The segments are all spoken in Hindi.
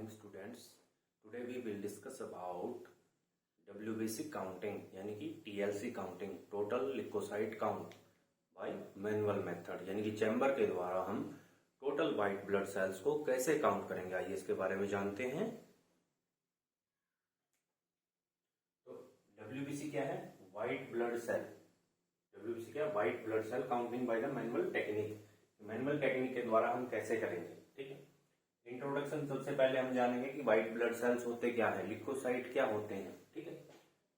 morning students. Today we will discuss about WBC counting यानी कि TLC counting total leukocyte count by manual method यानी कि चैम्बर के द्वारा हम टोटल व्हाइट ब्लड सेल्स को कैसे काउंट करेंगे, आइए इसके बारे में जानते हैं। तो WBC क्या है? White blood cell. WBC क्या है? White blood cell counting by the manual technique. Manual technique के द्वारा हम कैसे करेंगे, ठीक है। इंट्रोडक्शन सबसे पहले हम जानेंगे कि व्हाइट ब्लड सेल्स होते क्या है, लिकोसाइट क्या होते हैं, ठीक है।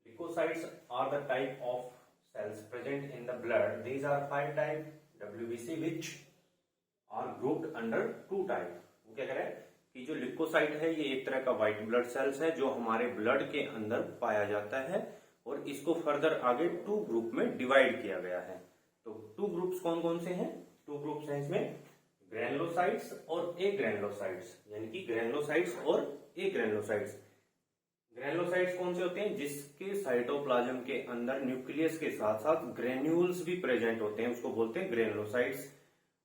Leukocytes are the type of cells present in the blood. These are 5 type WBC which are grouped under 2 type. वो क्या कह रहा है कि जो लिकोसाइट है ये एक तरह का व्हाइट ब्लड सेल्स है जो हमारे ब्लड के अंदर पाया जाता है और इसको फर्दर आगे 2 ग्रुप में डिवाइड किया गया है। तो 2 ग्रुप्स कौन कौन से हैं? 2 ग्रुप्स हैं इसमें, ग्रैनुलोसाइट्स और एग्रैनुलोसाइट्स, यानी कि ग्रैनुलोसाइट्स और एग्रैनुलोसाइट्स। ग्रैनुलोसाइट्स कौन से होते हैं? जिसके साइटोप्लाज्म के अंदर न्यूक्लियस के साथ साथ ग्रेन्यूल्स भी प्रेजेंट होते हैं, उसको बोलते हैं ग्रैनुलोसाइट्स।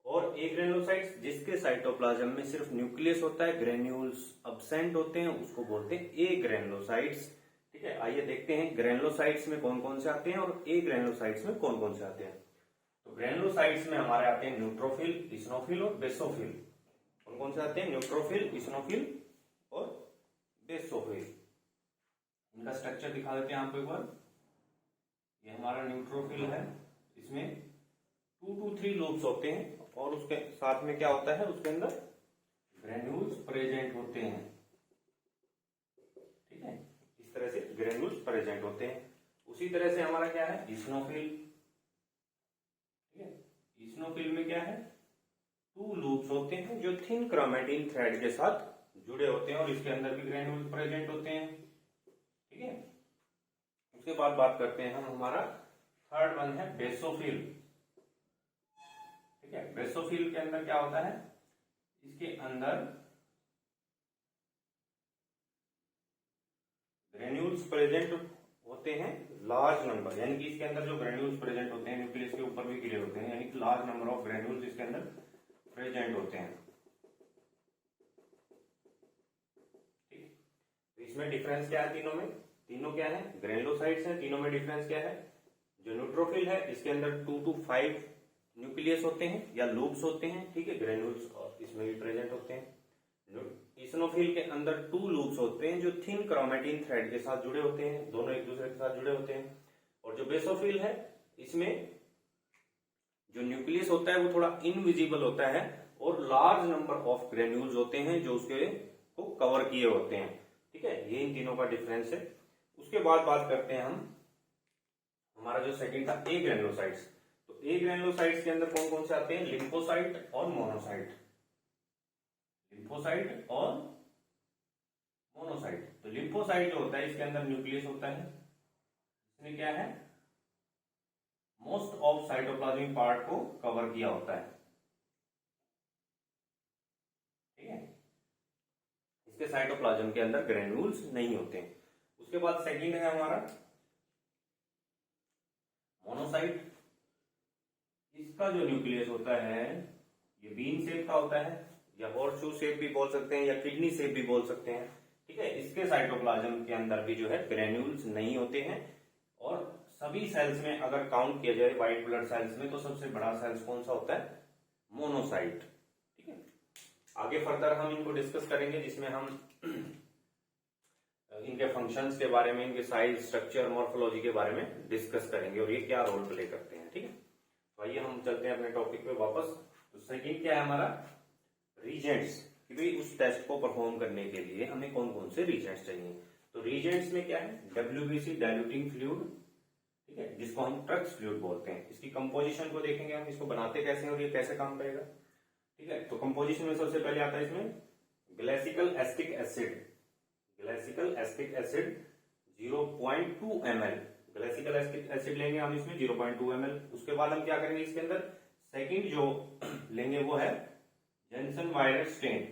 और एग्रैनुलोसाइट्स जिसके साइटोप्लाज्म में सिर्फ न्यूक्लियस होता है, ग्रेन्यूल्स अब्सेंट होते हैं, उसको बोलते हैं एग्रैनुलोसाइट्स, ठीक है। आइए देखते हैं ग्रैनुलोसाइट्स में कौन कौन से आते हैं और एग्रैनुलोसाइट्स में कौन कौन से आते हैं। तो ग्रैनुलोसाइट्स में हमारे आते हैं न्यूट्रोफिल, इसिनोफिल और बेसोफिल। कौन कौन से आते हैं? न्यूट्रोफिल, इसिनोफिल और बेसोफिल। इनका स्ट्रक्चर दिखा देते हैं आपको एक बार। ये हमारा न्यूट्रोफिल है, इसमें 2 to 3 लूप्स होते हैं और उसके साथ में क्या होता है, उसके अंदर ग्रेन्यूल्स प्रेजेंट होते हैं, ठीक है। इस तरह से ग्रेन्यूल्स प्रेजेंट होते हैं। उसी तरह से हमारा क्या है, इसिनोफिल, ठीक है। इसिनोफिल में क्या है, 2 लूप्स होते हैं जो थिन क्रोमेटिन थ्रेड के साथ जुड़े होते हैं और इसके अंदर भी ग्रेन्यूल्स प्रेजेंट होते हैं, ठीक है। उसके बाद बात करते हैं हम, हमारा थर्ड वन है बेसोफिल, ठीक है। बेसोफिल के अंदर क्या होता है, इसके अंदर ग्रेन्यूल्स प्रेजेंट होते हैं लार्ज नंबर, यानी कि इसके अंदर जो ग्रेन्यूल्स प्रेजेंट होते हैं न्यूक्लियस के ऊपर भी गिरे होते हैं, यानी कि लार्ज नंबर ऑफ ग्रेन्यूल्स इसके अंदर प्रेजेंट होते हैं, ठीक। तो इसमें डिफरेंस क्या है तीनों में? तीनों क्या है? ग्रेनुलोसाइट्स हैं। तीनों में डिफरेंस क्या है? जो न्यूट्रोफिल है इसके अंदर 2 to 5 न्यूक्लियस होते हैं या लूप्स होते हैं, ठीक है, ग्रेन्यूल्स और इसमें भी प्रेजेंट होते हैं। इसिनोफिल के अंदर 2 लूप्स होते हैं जो थिन क्रोमेटिन थ्रेड के साथ जुड़े होते हैं, दोनों एक दूसरे के साथ जुड़े होते हैं। और जो बेसोफिल है इसमें जो न्यूक्लियस होता है वो थोड़ा इनविजिबल होता है और लार्ज नंबर ऑफ ग्रेन्यूल्स होते हैं जो उसके को कवर किए होते हैं, ठीक है। ये इन तीनों का डिफरेंस है। उसके बाद बात करते हैं हम, हमारा जो सेकंड था एग्रैनुलोसाइट्स। तो एग्रैनुलोसाइट्स के अंदर कौन कौन से आते हैं? लिम्फोसाइट और मोनोसाइट। लिम्फोसाइट और मोनोसाइट। तो लिम्फोसाइट जो होता है इसके अंदर न्यूक्लियस होता है, इसमें क्या है, मोस्ट ऑफ साइटोप्लाज्मिक पार्ट को कवर किया होता है, ठीक है। इसके साइटोप्लाज्म के अंदर ग्रेन्यूल्स नहीं होते हैं। उसके बाद सेकंड है हमारा मोनोसाइट। इसका जो न्यूक्लियस होता है ये बीन शेप का होता है या हॉर्सशू शेप भी बोल सकते हैं या किडनी शेप भी बोल सकते हैं, ठीक है। इसके साइटोप्लाज्म के अंदर भी जो है ग्रेन्यूल्स नहीं होते हैं। और सभी सेल्स में अगर काउंट किया जाए व्हाइट ब्लड सेल्स में तो सबसे बड़ा सेल्स कौन सा होता है? मोनोसाइट, ठीक है। आगे फर्दर हम इनको डिस्कस करेंगे जिसमें हम इनके फंक्शंस के बारे में, इनके साइज, स्ट्रक्चर, मॉर्फोलॉजी के बारे में डिस्कस करेंगे और ये क्या रोल प्ले करते हैं, ठीक है। तो आइए हम चलते हैं अपने टॉपिक पे वापस। तो सेकंड क्या है हमारा, रीजेंट्स, कि भाई उस टेस्ट को परफॉर्म करने के लिए हमें कौन कौन से रीजेंट्स चाहिए। तो रीजेंट्स में क्या है, WBC डाइल्यूटिंग फ्लूइड, ठीक है, जिसको हम ट्रक्स फ्लूइड बोलते हैं। इसकी कंपोजिशन को देखेंगे हम, इसको बनाते कैसे हैं और ये कैसे काम करेगा, ठीक है। तो कंपोजिशन में सबसे पहले आता है इसमें glacial acetic acid. Glacial acetic acid 0.2 ml, glacial acetic acid लेंगे हम इसमें 0.2 ml। उसके बाद हम क्या करेंगे इसके अंदर, सेकंड जो लेंगे वो है gentian violet stain.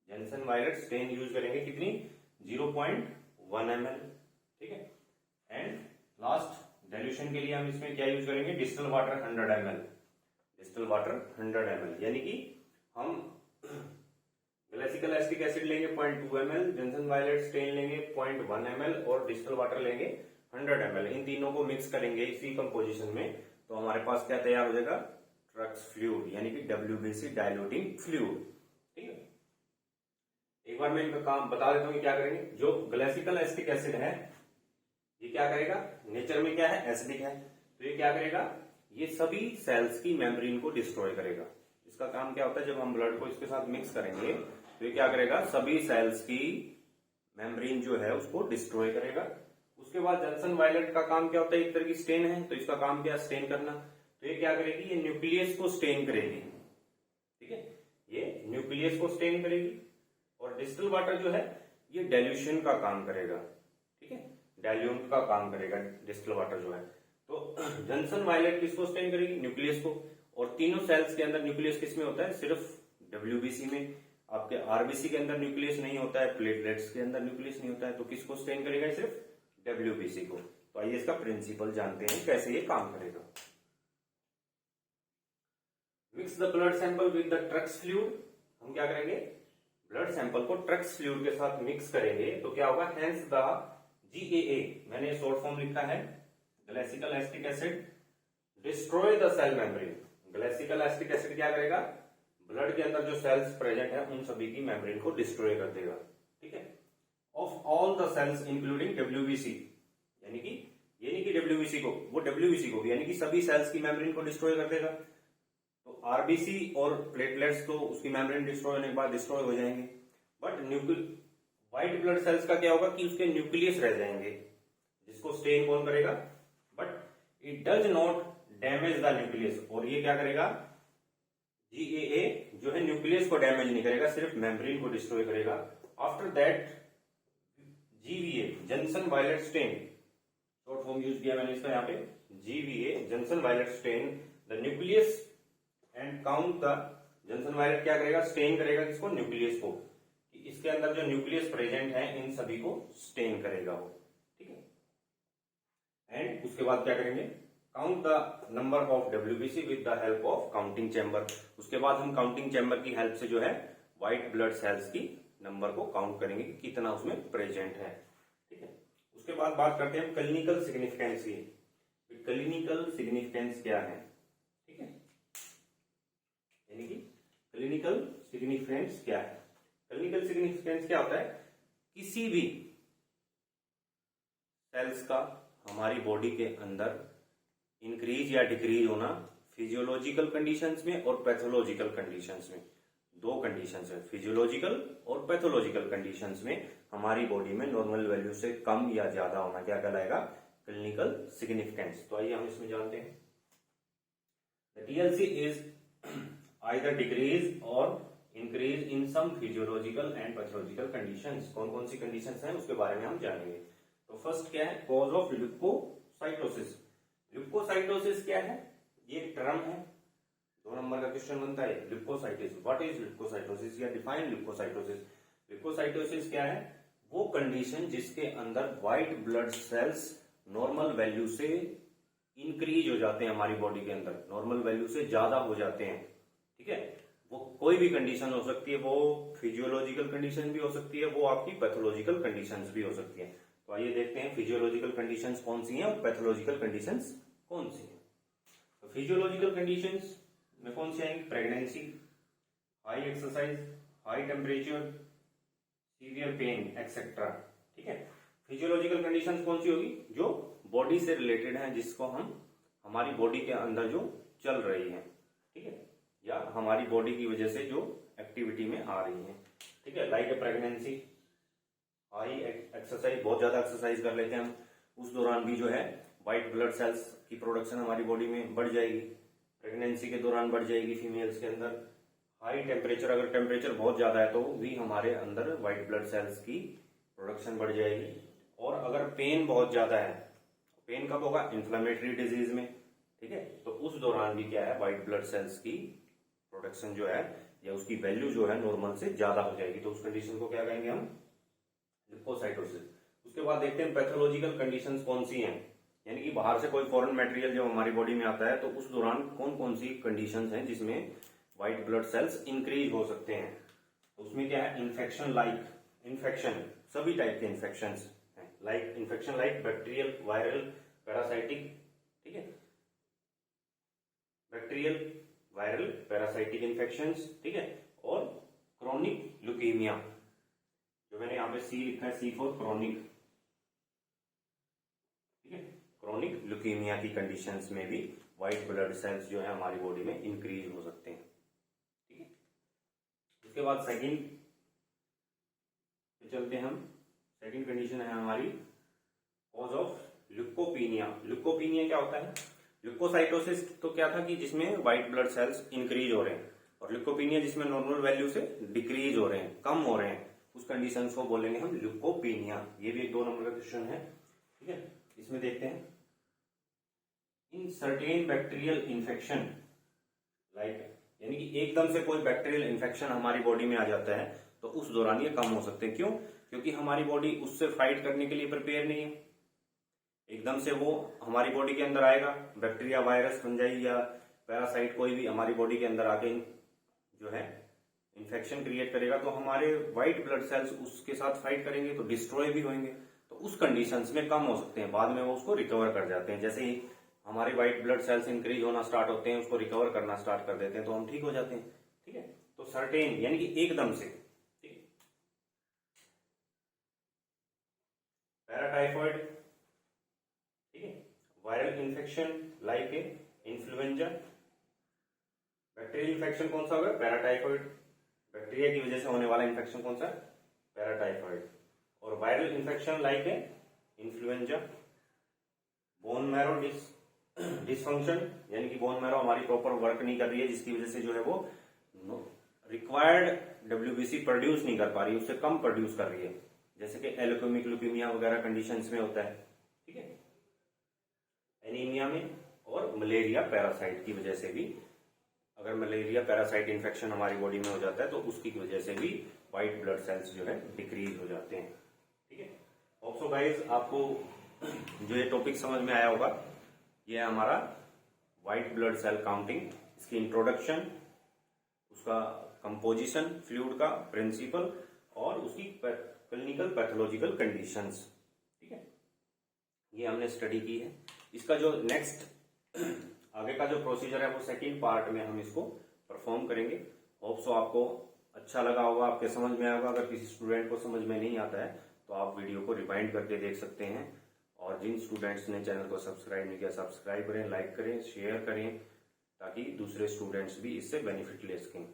Gentian violet stain use करेंगे, कितनी? 0.1 ml, ठीक है। एंड लास्ट डाइल्यूशन के लिए हम इसमें क्या यूज करेंगे, distil water 100 ml। Distil water 100 ml, यानी कि हम ग्लाइसिकल एसिटिक एसिड लेंगे 0.2 ml, जॉनसन वायलेट स्टेन लेंगे 0.1 ml और डिस्टिल वाटर लेंगे 100 ml। इन तीनों को मिक्स करेंगे इसी कंपोजिशन में, तो हमारे पास क्या तैयार हो जाएगा, ट्रक्स फ्लूइड यानी कि WBC डाइल्यूटिंग फ्लूइड। ठीक है, एक बार मैं इनका काम बता देता हूँ क्या करेंगे। जो ग्लाइसिकल एसिटिक एसिड है ये क्या करेगा, नेचर में क्या है, एसिडिक है, तो ये क्या करेगा, ये सभी सेल्स की मेम्ब्रेन को डिस्ट्रॉय करेगा। इसका काम क्या होता है, जब हम ब्लड को इसके साथ मिक्स करेंगे तो ये क्या करेगा, सभी सेल्स की मेम्ब्रेन जो है उसको डिस्ट्रॉय करेगा। उसके बाद जॉनसन वायलेट का काम क्या होता है, एक तरह की स्टेन है, तो इसका काम क्या, स्टेन करना। तो ये क्या करेगी, ये न्यूक्लियस को स्टेन करेगी। ठीक है, ये न्यूक्लियस को स्टेन करेगी। और डिस्टिल वाटर जो है ये डाइल्यूशन का काम करेगा। ठीक है, डाइल्यूट का काम करेगा डिस्टिल वाटर जो है। तो जॉनसन वायलेट किसको स्टेन करेगी, न्यूक्लियस को। और तीनों सेल्स के अंदर न्यूक्लियस किसमें होता है, सिर्फ WBC में। आपके RBC के अंदर न्यूक्लियस नहीं होता है, प्लेटलेट्स के अंदर न्यूक्लियस नहीं होता है, तो किसको स्टेन करेगा, सिर्फ WBC को। तो आइए इसका प्रिंसिपल जानते हैं कैसे ये काम करेगा। Mix the blood sample with the Turk's fluid. हम क्या करेंगे, ब्लड सैंपल को ट्रक्स फ्लूइड के साथ मिक्स करेंगे तो क्या होगा, हेंस द GAA, मैंने शॉर्ट फॉर्म लिखा है, glacial acetic acid destroy the cell membrane. Glacial acetic acid क्या करेगा, ब्लड के अंदर जो सेल्स प्रेजेंट है उन सभी की मेम्ब्रेन को डिस्ट्रॉय कर देगा। ठीक है, of all the cells including WBC, यानी कि ये नहीं कि WBC को, वो WBC को भी, यानी कि सभी सेल्स की मेम्ब्रेन को डिस्ट्रॉय कर देगा। तो RBC और प्लेटलेट्स तो उसकी मेम्ब्रेन डिस्ट्रॉय होने के बाद डिस्ट्रॉय हो जाएंगे, बट व्हाइट ब्लड सेल्स का क्या होगा कि उसके न्यूक्लियस रह जाएंगे, जिसको स्टेन कौन करेगा, but it does not damage the nucleus. और ये क्या करेगा, GAA जो है न्यूक्लियस को डैमेज नहीं करेगा, सिर्फ मेम्ब्रेन को डिस्ट्रॉय करेगा। After that GVA, Johnson violet stain, short form use किया मैंने इसका यहाँ पे, GVA, Johnson violet stain the nucleus and count the. Johnson violet क्या करेगा, स्टेन करेगा किसको, न्यूक्लियस को, कि इसके अंदर जो न्यूक्लियस प्रेजेंट है इन सभी को स्टेन करेगा वो। ठीक है, एंड उसके बाद क्या करेंगे, count the number of WBC with the help of counting chamber. उसके बाद हम काउंटिंग चैम्बर की हेल्प से जो है व्हाइट ब्लड सेल्स की नंबर को काउंट करेंगे कि कितना उसमें प्रेजेंट है। ठीक है, उसके बाद बात करते हैं क्लिनिकल सिग्निफिकेंस की। क्लिनिकल सिग्निफिकेंस क्या है, ठीक है, यानी कि क्लिनिकल सिग्निफिकेंस क्या है। क्लिनिकल सिग्निफिकेंस क्या होता है, किसी भी सेल्स का हमारी बॉडी के अंदर इंक्रीज या डिक्रीज होना फिजियोलॉजिकल कंडीशंस में और पैथोलॉजिकल कंडीशंस में। दो कंडीशंस है, फिजियोलॉजिकल और पैथोलॉजिकल कंडीशंस में हमारी बॉडी में नॉर्मल वैल्यू से कम या ज्यादा होना क्या कहलाएगा, क्लिनिकल सिग्निफिकेंस। तो आइए हम इसमें जानते हैं। The TLC is either decrease or increase in some physiological and pathological conditions. कौन कौन सी कंडीशंस हैं उसके बारे में हम जानेंगे। तो फर्स्ट क्या है, कॉज ऑफ ल्यूकोसाइटोसिस। ल्यूकोसाइटोसिस क्या है, ये टर्म है, 2 नंबर का क्वेश्चन बनता है। ल्यूकोसाइटिस, व्हाट इज ल्यूकोसाइटोसिस या डिफाइन ल्यूकोसाइटोसिस। ल्यूकोसाइटोसिस क्या है, वो कंडीशन जिसके अंदर white blood cells normal value से इंक्रीज हो जाते हैं, हमारी बॉडी के अंदर नॉर्मल वैल्यू से ज्यादा हो जाते हैं। ठीक है, वो कोई भी कंडीशन हो सकती है, वो फिजियोलॉजिकल कंडीशन भी हो सकती है, वो आपकी पैथोलॉजिकल कंडीशंस भी हो सकती है। तो आइए देखते हैं फिजियोलॉजिकल कंडीशंस कौन सी हैं और पैथोलॉजिकल कंडीशंस कौन सी हैं। तो फिजियोलॉजिकल कंडीशंस में कौन सी आएंगी, pregnancy, high exercise, high temperature, severe pain etcetera. ठीक है, फिजियोलॉजिकल कंडीशंस कौन सी होगी, जो बॉडी से रिलेटेड है, जिसको हम हमारी बॉडी के अंदर जो चल रही है, ठीक है, या हमारी बॉडी की वजह से जो एक्टिविटी में आ रही है। ठीक है, like a pregnancy, high exercise, बहुत ज्यादा एक्सरसाइज कर लेते हैं हम, उस दौरान भी जो है व्हाइट ब्लड सेल्स की प्रोडक्शन हमारी बॉडी में बढ़ जाएगी, प्रेगनेंसी के दौरान बढ़ जाएगी फीमेल्स के अंदर। हाई टेम्परेचर, अगर टेम्परेचर बहुत ज्यादा है तो भी हमारे अंदर व्हाइट ब्लड सेल्स की प्रोडक्शन बढ़ जाएगी। और अगर पेन बहुत ज्यादा है, पेन कब होगा, इन्फ्लेमेटरी डिजीज में। ठीक है, तो उस दौरान भी क्या है, व्हाइट ब्लड सेल्स की प्रोडक्शन जो है या उसकी वैल्यू जो है नॉर्मल से ज्यादा हो जाएगी। तो उस कंडीशन को क्या कहेंगे हम, ल्यूकोसाइटोसिस। उसके बाद देखते हैं पैथोलॉजिकल कंडीशंस कौन सी हैं, यानी कि बाहर से कोई फॉरेन मटेरियल जब हमारी बॉडी में आता है तो उस दौरान कौन कौन सी कंडीशंस हैं जिसमें व्हाइट ब्लड सेल्स इंक्रीज हो सकते हैं। उसमें क्या है, इन्फेक्शन सभी टाइप के इन्फेक्शन हैं, infection like bacterial, viral, parasitic, ठीक है, बैक्टीरियल, वायरल, पैरासाइटिक इन्फेक्शंस, ठीक है, और क्रोनिक ल्यूकीमिया, जो मैंने यहाँ पे सी लिखा है, सी फॉर क्रोनिक, ठीक है, क्रोनिक ल्यूकीमिया की कंडीशंस में भी व्हाइट ब्लड सेल्स जो है हमारी बॉडी में इंक्रीज हो सकते हैं, ठीक है। उसके बाद सेकंड चलते हैं हम, सेकंड कंडीशन है हमारी कॉज ऑफ ल्यूकोपीनिया। ल्यूकोपीनिया क्या होता है? ल्यूकोसाइटोसिस तो क्या था कि जिसमें व्हाइट ब्लड सेल्स इंक्रीज हो रहे हैं, और ल्यूकोपीनिया जिसमें नॉर्मल वैल्यू से डिक्रीज हो रहे हैं, कम हो रहे हैं, उस कंडीशन को बोलेंगे हम ल्यूकोपीनिया। ये भी एक 2 नंबर का क्वेश्चन है, ठीक है। इसमें देखते हैं, in certain bacterial infection like, यानी कि एकदम से कोई बैक्टीरियल इन्फेक्शन हमारी बॉडी में आ जाता है तो उस दौरान ये कम हो सकते हैं। क्यों? क्योंकि हमारी बॉडी उससे फाइट करने के लिए प्रिपेयर नहीं है। एकदम से वो हमारी बॉडी के अंदर आएगा, बैक्टीरिया, वायरस, फंजाई या पैरासाइट कोई भी हमारी बॉडी के अंदर आके जो है इन्फेक्शन क्रिएट करेगा, तो हमारे व्हाइट ब्लड सेल्स उसके साथ फाइट करेंगे तो डिस्ट्रॉय भी होंगे, तो उस कंडीशंस में कम हो सकते हैं। बाद में वो उसको रिकवर कर जाते हैं। जैसे ही हमारे व्हाइट ब्लड सेल्स इंक्रीज होना स्टार्ट होते हैं, उसको रिकवर करना स्टार्ट कर देते हैं, तो हम ठीक हो जाते हैं, ठीक है। तो सर्टेन यानी कि एकदम से, ठीक है। पैराटाइफॉइड, ठीक है, viral infection like a influenza. Bacterial infection कौन सा होगा? पैराटाइफॉइड, बैक्टीरिया की वजह से होने वाला इन्फेक्शन कौन सा? पैराटाइफॉइड। और viral infection like a influenza. Bone marrow dysfunction, यानी कि बोन मैरो हमारी प्रॉपर वर्क नहीं कर रही है, जिसकी वजह से जो है वो रिक्वायर्ड डब्ल्यूबीसी प्रोड्यूस नहीं कर पा रही है, उससे कम प्रोड्यूस कर रही है, जैसे कि एलोकेमिक ल्यूकीमिया वगैरह कंडीशंस में होता है, ठीक है। एनीमिया में और मलेरिया पैरासाइट की वजह से भी, अगर मलेरिया पैरासाइट इन्फेक्शन हमारी बॉडी में हो जाता है तो उसकी वजह से भी व्हाइट ब्लड सेल्स जो है डिक्रीज हो जाते हैं, ठीक है। होप सो गाइस आपको जो ये टॉपिक समझ में आया होगा। ये है हमारा व्हाइट ब्लड सेल काउंटिंग, इसकी इंट्रोडक्शन, उसका कंपोजिशन, फ्लूइड का प्रिंसिपल और उसकी क्लिनिकल पैथोलॉजिकल कंडीशंस, ठीक है, ये हमने स्टडी की है। इसका जो नेक्स्ट आगे का जो प्रोसीजर है वो सेकंड पार्ट में हम इसको परफॉर्म करेंगे। होप सो आपको अच्छा लगा होगा, आपके समझ में आया होगा। अगर किसी स्टूडेंट को समझ में नहीं आता है तो आप वीडियो को रिवाइंड करके देख सकते हैं, और जिन स्टूडेंट्स ने चैनल को सब्सक्राइब नहीं किया, सब्सक्राइब करें, लाइक करें, शेयर करें, ताकि दूसरे स्टूडेंट्स भी इससे बेनिफिट ले सकें।